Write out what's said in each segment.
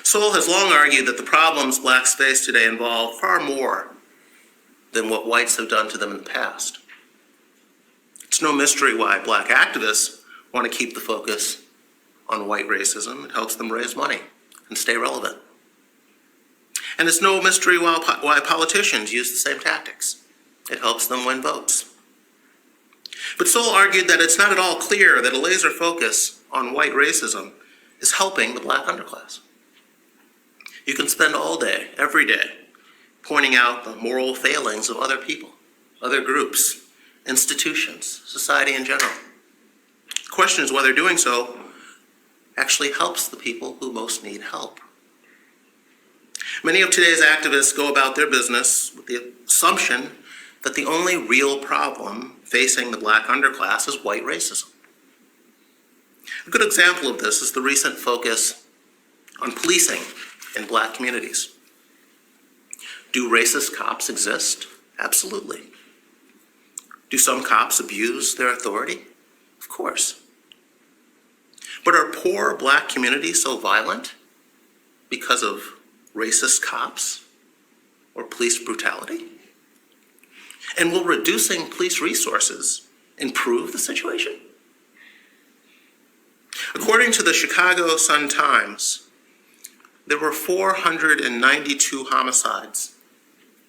Sol has long argued that the problems blacks face today involve far more than what whites have done to them in the past. It's no mystery why black activists want to keep the focus on white racism. It helps them raise money and stay relevant. And it's no mystery why politicians use the same tactics. It helps them win votes. But Sol argued that it's not at all clear that a laser focus on white racism is helping the black underclass. You can spend all day, every day, pointing out the moral failings of other people, other groups, institutions, society in general. The question is whether doing so actually helps the people who most need help. Many of today's activists go about their business with the assumption that the only real problem facing the black underclass is white racism. A good example of this is the recent focus on policing in black communities. Do racist cops exist? Absolutely. Do some cops abuse their authority? Of course. But are poor black communities so violent because of racist cops or police brutality? And will reducing police resources improve the situation? According to the Chicago Sun-Times, there were 492 homicides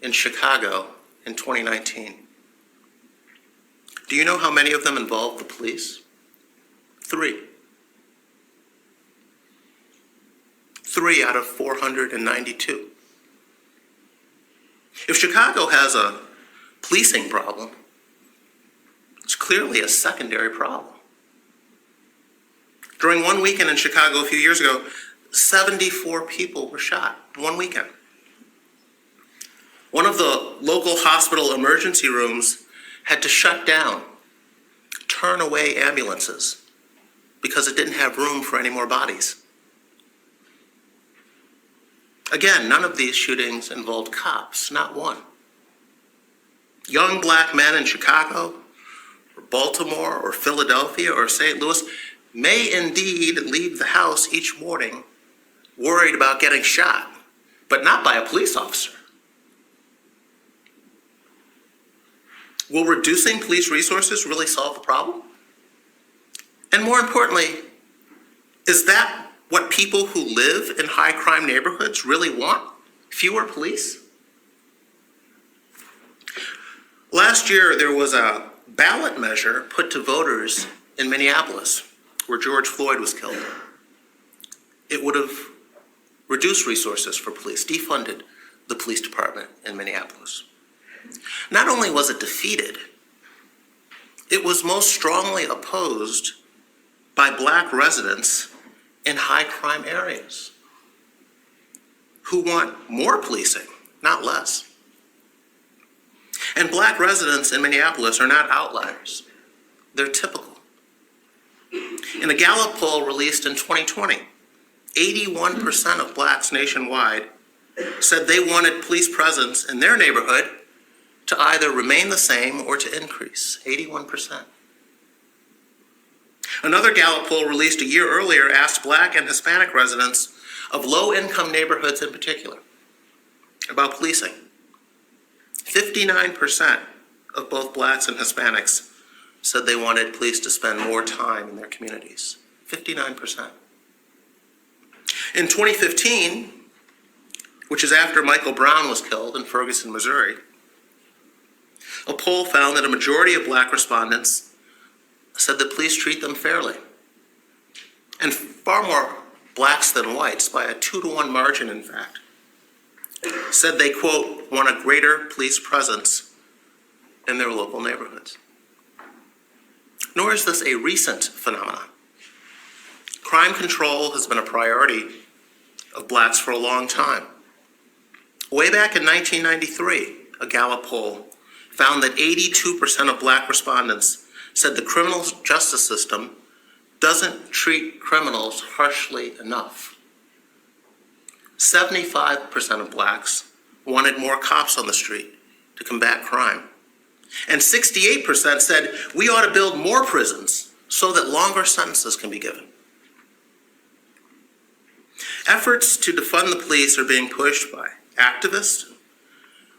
in Chicago in 2019. Do you know how many of them involved the police? 3. 3 out of 492. If Chicago has a policing problem, it's clearly a secondary problem. During one weekend in Chicago a few years ago, 74 people were shot in one weekend. One of the local hospital emergency rooms had to shut down, turn away ambulances because it didn't have room for any more bodies. Again, none of these shootings involved cops, not one. Young black men in Chicago, or Baltimore, or Philadelphia, or St. Louis may indeed leave the house each morning worried about getting shot, but not by a police officer. Will reducing police resources really solve the problem? And more importantly, is that what people who live in high crime neighborhoods really want? Fewer police? Last year, there was a ballot measure put to voters in Minneapolis, where George Floyd was killed. It would have reduced resources for police, defunded the police department in Minneapolis. Not only was it defeated, it was most strongly opposed by black residents in high crime areas who want more policing, not less. And black residents in Minneapolis are not outliers. They're typical. In a Gallup poll released in 2020, 81% of blacks nationwide said they wanted police presence in their neighborhood to either remain the same or to increase. 81%. Another Gallup poll released a year earlier asked black and Hispanic residents of low-income neighborhoods in particular about policing. 59% of both blacks and Hispanics said they wanted police to spend more time in their communities. 59%. In 2015, which is after Michael Brown was killed in Ferguson, Missouri, a poll found that a majority of black respondents said that police treat them fairly. And far more blacks than whites, by a 2-to-1 margin in fact, said they, quote, want a greater police presence in their local neighborhoods. Nor is this a recent phenomenon. Crime control has been a priority of blacks for a long time. Way back in 1993, a Gallup poll found that 82% of black respondents said the criminal justice system doesn't treat criminals harshly enough. 75% of blacks wanted more cops on the street to combat crime. And 68% said we ought to build more prisons so that longer sentences can be given. efforts to defund the police are being pushed by activists,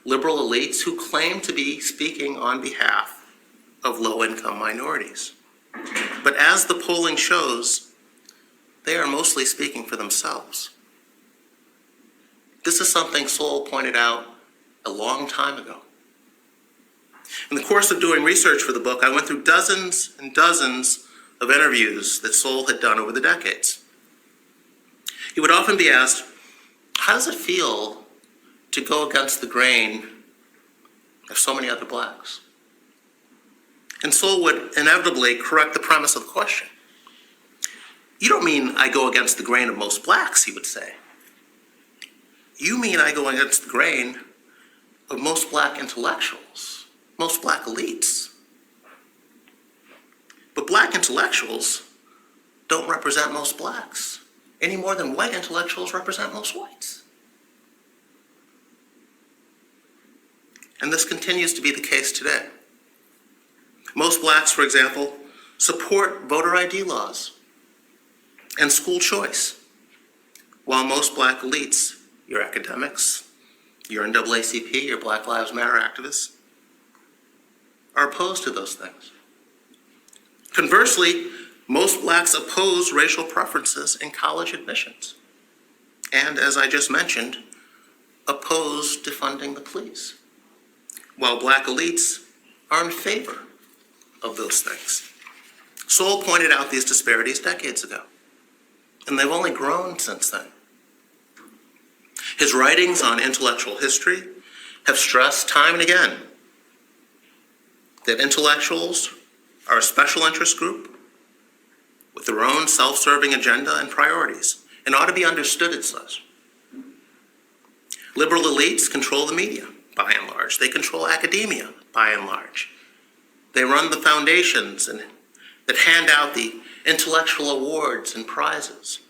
liberal elites who claim to be speaking on behalf of low-income minorities. But as the polling shows, they are mostly speaking for themselves. This is something Sol pointed out a long time ago. In the course of doing research for the book, I went through dozens and dozens of interviews that Sol had done over the decades. He would often be asked, how does it feel to go against the grain of so many other blacks? And Sol would inevitably correct the premise of the question. You don't mean I go against the grain of most blacks, he would say. You mean I go against the grain of most black intellectuals, most black elites. But black intellectuals don't represent most blacks, any more than white intellectuals represent most whites. And this continues to be the case today. Most blacks, for example, support voter ID laws and school choice, while most black elites, your academics, your NAACP, your Black Lives Matter activists, are opposed to those things. Conversely, most blacks oppose racial preferences in college admissions, and as I just mentioned, oppose defunding the police, while black elites are in favor of those things. Sol pointed out these disparities decades ago, and they've only grown since then. His writings on intellectual history have stressed time and again that intellectuals are a special interest group with their own self-serving agenda and priorities, and ought to be understood as such. Liberal elites control the media, by and large. They control academia, by and large. They run the foundations that hand out the intellectual awards and prizes.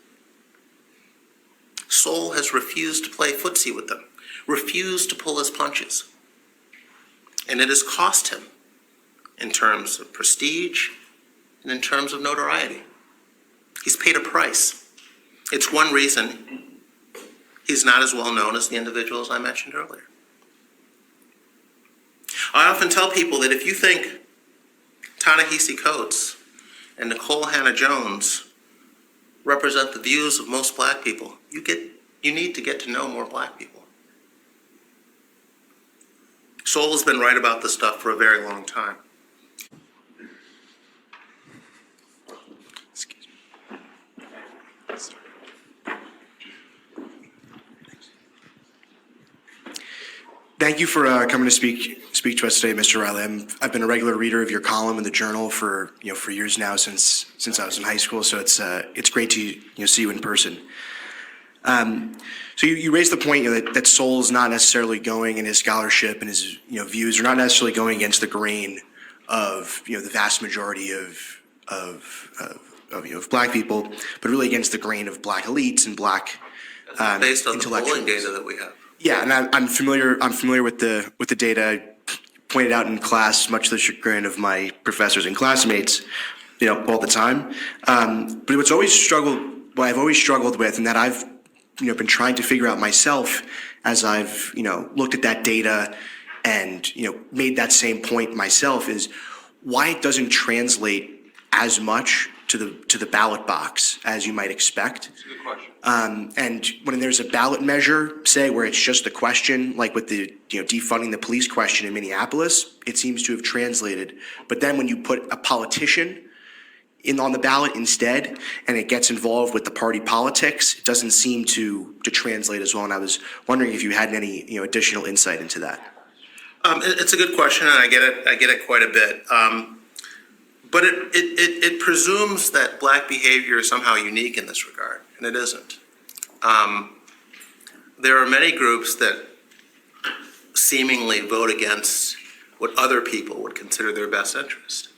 Sol has refused to play footsie with them, refused to pull his punches. And it has cost him in terms of prestige and in terms of notoriety. He's paid a price. It's one reason he's not as well known as the individuals I mentioned earlier. I often tell people that if you think Ta-Nehisi Coates and Nicole Hannah-Jones represent the views of most black people, you need to get to know more black people. Sol has been right about this stuff for a very long time. Excuse me. Thank you for coming to speak to us today, Mr. Riley. I've been a regular reader of your column in the Journal for years now, since I was in high school. So it's great to see you in person. So you raised the point that Sol is not necessarily going, in his scholarship and his views are not necessarily going against the grain of the vast majority of black people, but really against the grain of black elites and black Based on the intellectuals. polling data that we have. Yeah, and I'm familiar with the data. I pointed out in class, much to the chagrin of my professors and classmates, all the time. But what I've always struggled with, and that I've been trying to figure out myself as I've looked at that data and made that same point myself, is why it doesn't translate as much to the ballot box as you might expect. That's a good question. And when there's a ballot measure, say, where it's just a question, like with the defunding the police question in Minneapolis, it seems to have translated. But then when you put a politician on the ballot instead, and it gets involved with the party politics, it doesn't seem to translate as well. And I was wondering if you had any additional insight into that. It's a good question, and I get it quite a bit. But it presumes that black behavior is somehow unique in this regard, and it isn't. There are many groups that seemingly vote against what other people would consider their best interest.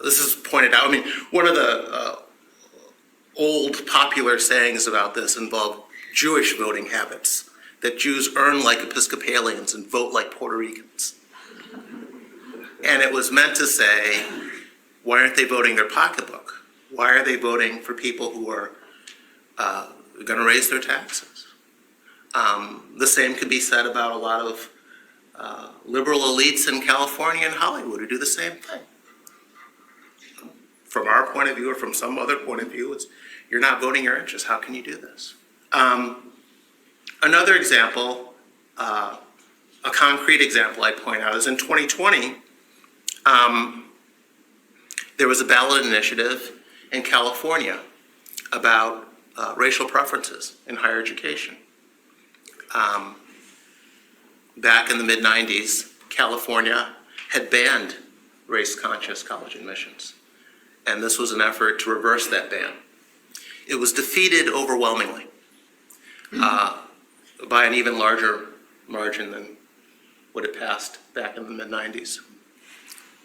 This is pointed out. I mean, one of the old popular sayings about this involved Jewish voting habits, that Jews earn like Episcopalians and vote like Puerto Ricans. And it was meant to say, why aren't they voting their pocketbook? Why are they voting for people who are going to raise their taxes? The same could be said about a lot of liberal elites in California and Hollywood who do the same thing. From our point of view or from some other point of view, it's you're not voting your interests. How can you do this? Another example, a concrete example I point out is in 2020, there was a ballot initiative in California about racial preferences in higher education. Back in the mid-90s, California had banned race-conscious college admissions, and this was an effort to reverse that ban. It was defeated overwhelmingly by an even larger margin than what it passed back in the mid-90s.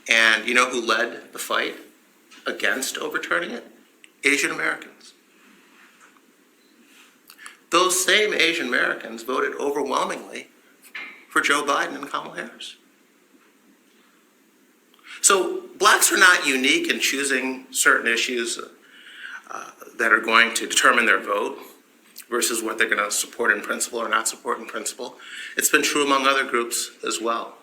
And you know who led the fight against overturning it? Asian Americans. Those same Asian Americans voted overwhelmingly for Joe Biden and Kamala Harris. So blacks are not unique in choosing certain issues that are going to determine their vote versus what they're going to support in principle or not support in principle. It's been true among other groups as well.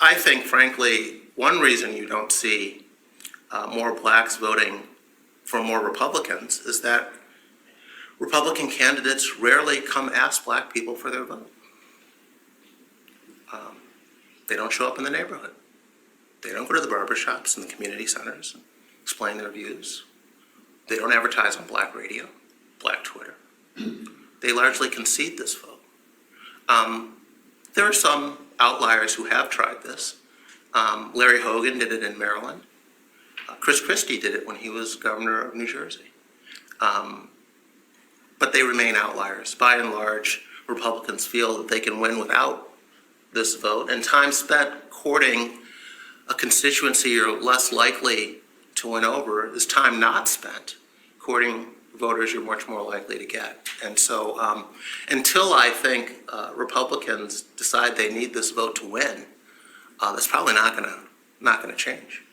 I think, frankly, one reason you don't see more blacks voting for more Republicans is that Republican candidates rarely come ask black people for their vote. They don't show up in the neighborhood. They don't go to the barber shops and the community centers and explain their views. They don't advertise on black radio, black Twitter. They largely concede this vote. There are some outliers who have tried this. Larry Hogan did it in Maryland. Chris Christie did it when he was governor of New Jersey. But they remain outliers. By and large, Republicans feel that they can win without this vote, and time spent courting a constituency you're less likely to win over is time not spent courting voters you're much more likely to get. And so until I think Republicans decide they need this vote to win, that's probably not gonna change.